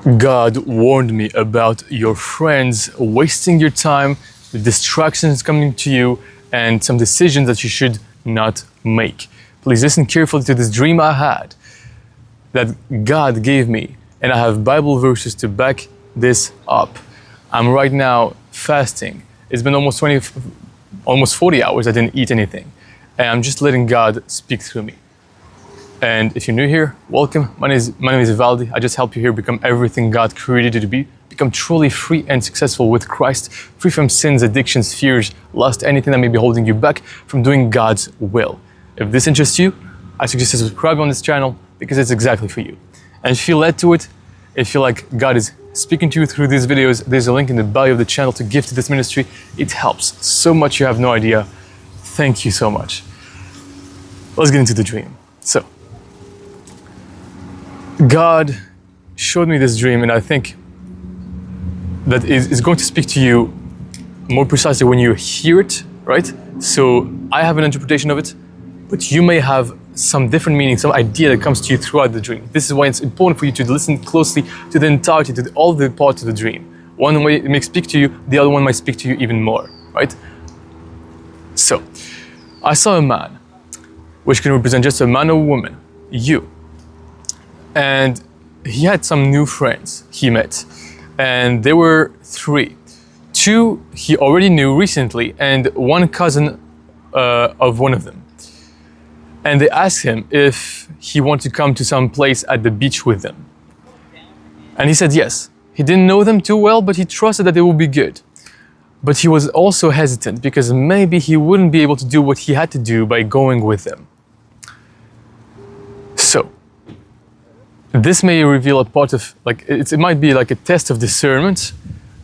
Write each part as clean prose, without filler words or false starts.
God warned me about your friends wasting your time, the distractions coming to you, and some decisions that you should not make. Please listen carefully to this dream I had that God gave me, and I have Bible verses to back this up. I'm right now fasting. It's been almost 40 hours I didn't eat anything, and I'm just letting God speak through me. And if you're new here, welcome. My name is Ivaldi. I just help you here become everything God created you to be. Become truly free and successful with Christ, free from sins, addictions, fears, lust, anything that may be holding you back from doing God's will. If this interests you, I suggest you subscribe on this channel because it's exactly for you. And if you feel led to it, if you feel like God is speaking to you through these videos, there's a link in the bio of the channel to give to this ministry. It helps so much you have no idea. Thank you so much. Let's get into the dream. So, God showed me this dream, and I think that is going to speak to you more precisely when you hear it, right? So I have an interpretation of it, but you may have some different meaning, some idea that comes to you throughout the dream. This is why it's important for you to listen closely to the entirety, to all the parts of the dream. One way it may speak to you, the other one might speak to you even more, right? So, I saw a man, which can represent just a man or woman, you. And he had some new friends he met, and there were 3. 2 he already knew recently, and one cousin of one of them. And they asked him if he wanted to come to some place at the beach with them. And he said yes. He didn't know them too well, but he trusted that they would be good. But he was also hesitant because maybe he wouldn't be able to do what he had to do by going with them. So, this may reveal a part of, it might be like a test of discernment.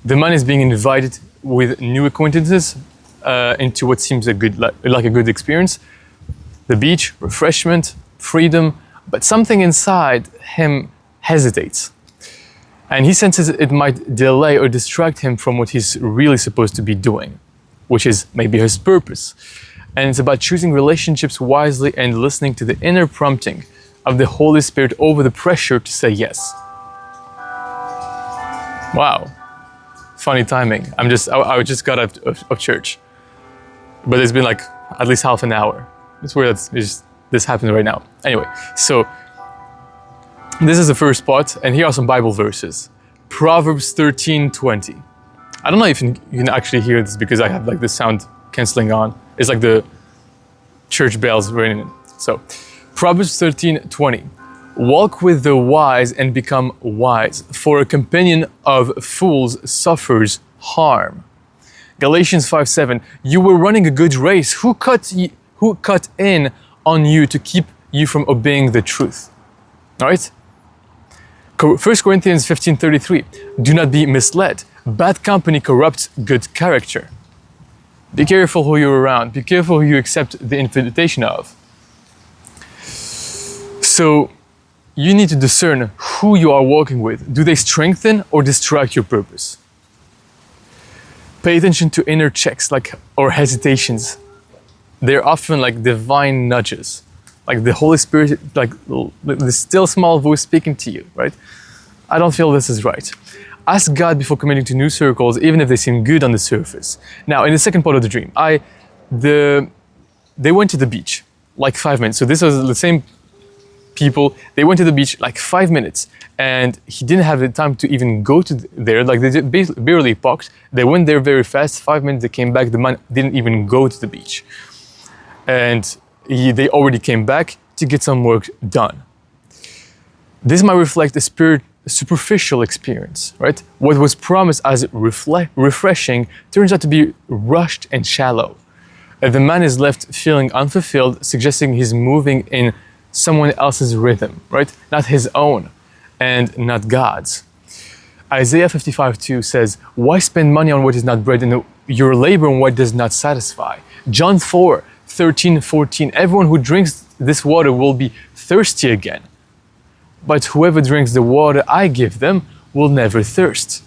The man is being invited with new acquaintances into what seems like a good experience. The beach, refreshment, freedom, but something inside him hesitates. And he senses it might delay or distract him from what he's really supposed to be doing, which is maybe his purpose. And it's about choosing relationships wisely and listening to the inner prompting of the Holy Spirit over the pressure to say yes. Wow, funny timing. I just got out of church, but it's been like at least half an hour. It's weird that this happens right now. Anyway, so this is the first part, and here are some Bible verses. Proverbs 13:20. I don't know if you can actually hear this because I have like the sound canceling on. It's like the church bells ringing. So, Proverbs 13:20. Walk with the wise and become wise, for a companion of fools suffers harm. Galatians 5:7. You were running a good race. Who cut in on you to keep you from obeying the truth? All right? 1 Corinthians 15:33. Do not be misled. Bad company corrupts good character. Be careful who you're around. Be careful who you accept the invitation of. So, you need to discern who you are walking with. Do they strengthen or distract your purpose? Pay attention to inner checks or hesitations. They're often like divine nudges. Like the Holy Spirit, like the still small voice speaking to you, right? I don't feel this is right. Ask God before committing to new circles, even if they seem good on the surface. Now, in the second part of the dream, they went to the beach, like 5 minutes. So this was the same people. They went to the beach like 5 minutes, and he didn't have the time to even go to there. Like they barely parked. They went there very fast. 5 minutes, they came back. The man didn't even go to the beach, and they already came back to get some work done. This might reflect a superficial experience, right? What was promised as refreshing turns out to be rushed and shallow. The man is left feeling unfulfilled, suggesting he's moving in someone else's rhythm, right? Not his own, and not God's. Isaiah 55:2 says, why spend money on what is not bread and your labor on what does not satisfy? John 4:13-14, everyone who drinks this water will be thirsty again. But whoever drinks the water I give them will never thirst.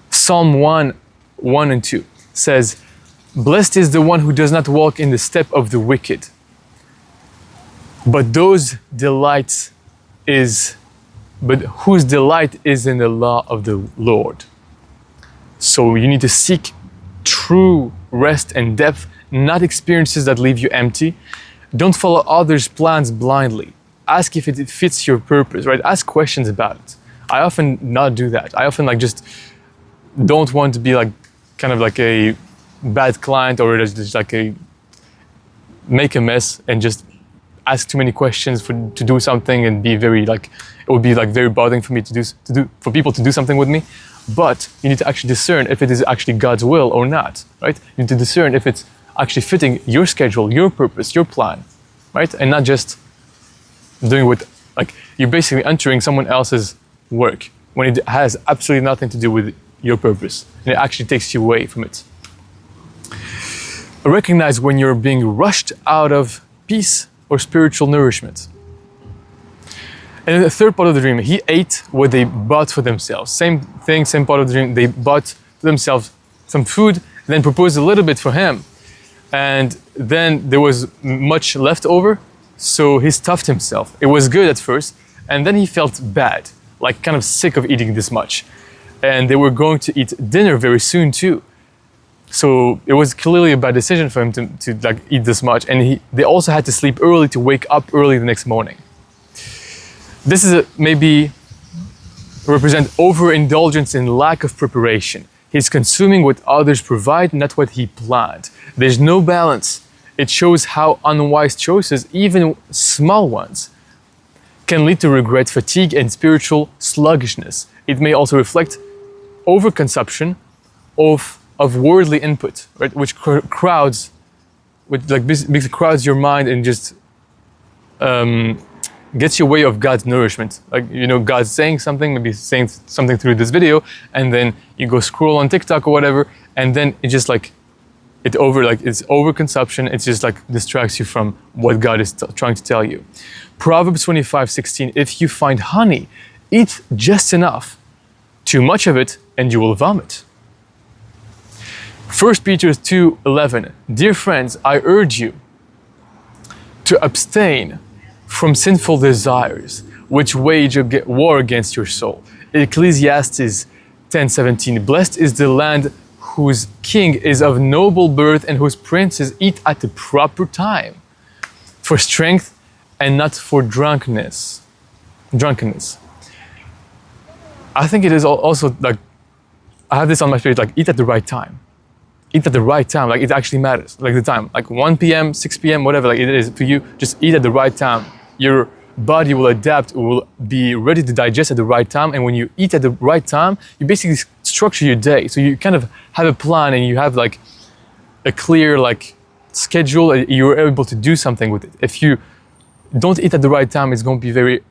Psalm 1:1-2 says, blessed is the one who does not walk in the step of the wicked, but those delights is but whose delight is in the law of the Lord. So you need to seek true rest and depth, not experiences that leave you empty. Don't follow others' plans blindly. Ask if it fits your purpose, right? Ask questions about it. I often not do that. I often just don't want to be kind of like a bad client, or just make a mess and just ask too many questions to do something and be very it would be very bothering for me for people to do something with me. But you need to actually discern if it is actually God's will or not, right? You need to discern if it's actually fitting your schedule, your purpose, your plan, right? And not just doing what, you're basically entering someone else's work when it has absolutely nothing to do with your purpose, and it actually takes you away from it. Recognize when you're being rushed out of peace or spiritual nourishment. And in the third part of the dream, he ate what they bought for themselves. Same thing, same part of the dream. They bought for themselves some food, then proposed a little bit for him. And then there was much left over, so he stuffed himself. It was good at first, and then he felt bad, kind of sick of eating this much. And they were going to eat dinner very soon too. So it was clearly a bad decision for him to eat this much. And they also had to sleep early to wake up early the next morning. This is maybe represent overindulgence and lack of preparation. He's consuming what others provide, not what he planned. There's no balance. It shows how unwise choices, even small ones, can lead to regret, fatigue, and spiritual sluggishness. It may also reflect overconsumption of worldly input, right? Which crowds your mind and just gets you away of God's nourishment. God's saying something, maybe saying something through this video, and then you go scroll on TikTok or whatever, and then it just it's overconsumption. It just distracts you from what God is trying to tell you. Proverbs 25:16, if you find honey, eat just enough. Too much of it, and you will vomit. 1 Peter 2:11, dear friends, I urge you to abstain from sinful desires, which wage war against your soul. Ecclesiastes 10:17, blessed is the land whose king is of noble birth and whose princes eat at the proper time, for strength and not for drunkenness. I think it is also I have this on my spirit, eat at the right time. Eat at the right time, it actually matters, the time, 1 p.m., 6 p.m., whatever, it is for you, just eat at the right time. Your body will adapt, will be ready to digest at the right time, and when you eat at the right time, you basically structure your day. So you kind of have a plan and you have a clear schedule, you're able to do something with it. If you don't eat at the right time, it's going to be very,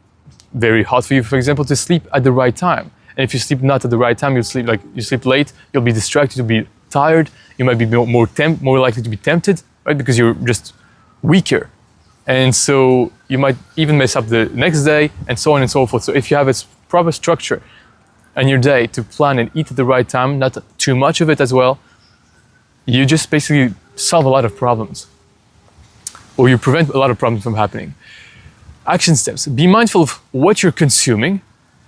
very hard for you, for example, to sleep at the right time. And if you sleep not at the right time, you sleep late, you'll be distracted, you'll be tired, you might be more likely to be tempted, right? Because you're just weaker. And so you might even mess up the next day, and so on and so forth. So if you have a proper structure in your day to plan and eat at the right time, not too much of it as well, you just basically solve a lot of problems. Or you prevent a lot of problems from happening. Action steps. Be mindful of what you're consuming,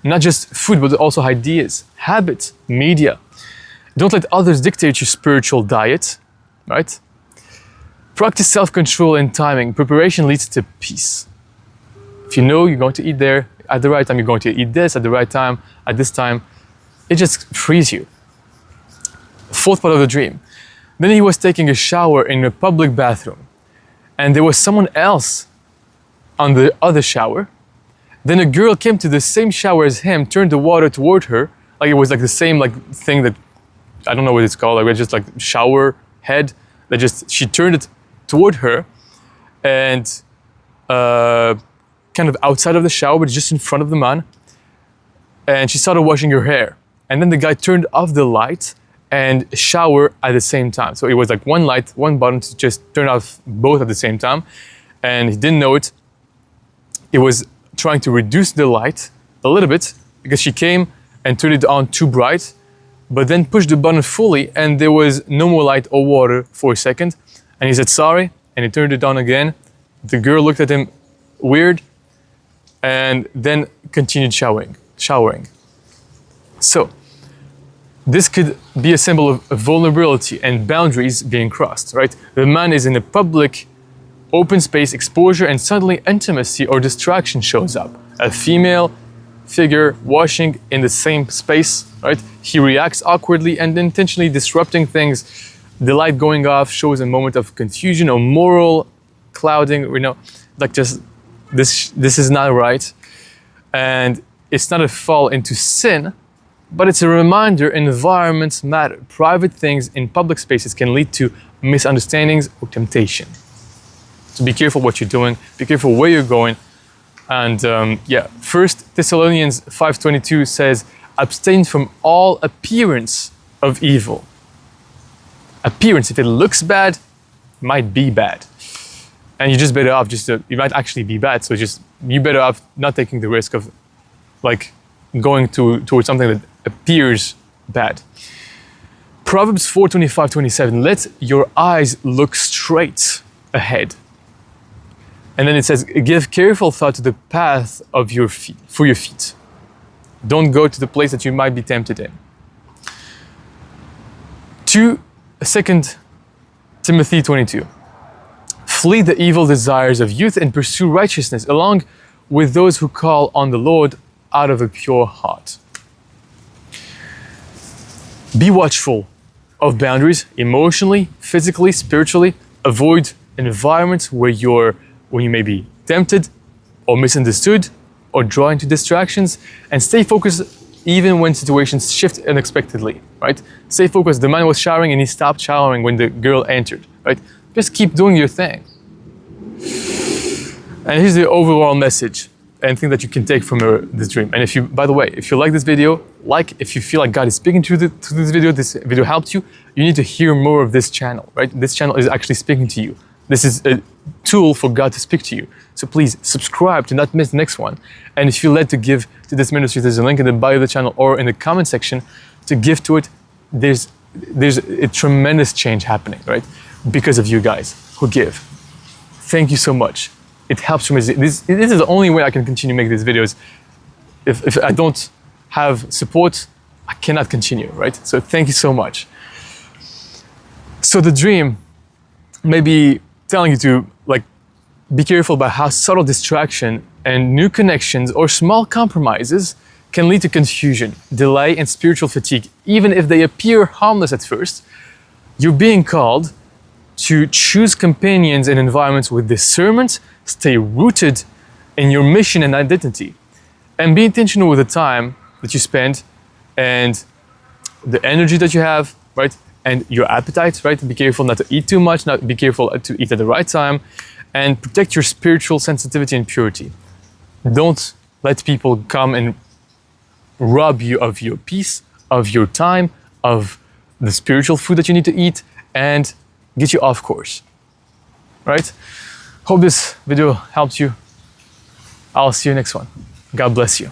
not just food, but also ideas, habits, media. Don't let others dictate your spiritual diet, right? Practice self-control and timing. Preparation leads to peace. If you know you're going to eat there at the right time, you're going to eat this at the right time, at this time, it just frees you. Fourth part of the dream. Then he was taking a shower in a public bathroom, and there was someone else on the other shower. Then a girl came to the same shower as him, turned the water toward her, it was the same thing that, I don't know what it's called, just shower head, she turned it toward her, and kind of outside of the shower, but just in front of the man, and she started washing her hair. And then the guy turned off the light and shower at the same time. So it was one light, one button to just turn off both at the same time, and he didn't know it. It was trying to reduce the light a little bit because she came and turned it on too bright, but then pushed the button fully and there was no more light or water for a second. And he said sorry, and he turned it on again. The girl looked at him weird, and then continued showering. So this could be a symbol of vulnerability and boundaries being crossed, right? The man is in a public, open space exposure, and suddenly intimacy or distraction shows up. A female figure washing in the same space, right? He reacts awkwardly and intentionally disrupting things. The light going off shows a moment of confusion or moral clouding, like just this is not right. And it's not a fall into sin, but it's a reminder environments matter. Private things in public spaces can lead to misunderstandings or temptation. So be careful what you're doing, be careful where you're going. And 1 Thessalonians 5:22 says, abstain from all appearance of evil. Appearance, if it looks bad, it might be bad. And you're just better off it might actually be bad. So you're better off not taking the risk of like going towards something that appears bad. Proverbs 4:25-27, let your eyes look straight ahead. And then it says, give careful thought to the path of your feet, for your feet. Don't go to the place that you might be tempted in. 2 Timothy 22. Flee the evil desires of youth and pursue righteousness along with those who call on the Lord out of a pure heart. Be watchful of boundaries emotionally, physically, spiritually. Avoid environments where you may be tempted or misunderstood or drawn into distractions, and stay focused even when situations shift unexpectedly, right? Stay focused. The man was showering and he stopped showering when the girl entered, right? Just keep doing your thing. And here's the overall message and thing that you can take from this dream. And by the way, if you like this video, if you feel like God is speaking to this video helped you, you need to hear more of this channel, right? This channel is actually speaking to you. This is a tool for God to speak to you. So please subscribe to not miss the next one. And if you're led to give to this ministry, there's a link in the bio of the channel or in the comment section to give to it. There's a tremendous change happening, right? Because of you guys who give. Thank you so much. It helps me. This is the only way I can continue making these videos. If I don't have support, I cannot continue, right? So thank you so much. So the dream may be telling you to be careful about how subtle distraction and new connections or small compromises can lead to confusion, delay, and spiritual fatigue. Even if they appear harmless at first, you're being called to choose companions and environments with discernment, stay rooted in your mission and identity, and be intentional with the time that you spend and the energy that you have, right? And your appetite, right? Be careful not to eat too much, be careful to eat at the right time, and protect your spiritual sensitivity and purity. Don't let people come and rob you of your peace, of your time, of the spiritual food that you need to eat, and get you off course, right? Hope this video helped you. I'll see you next one. God bless you.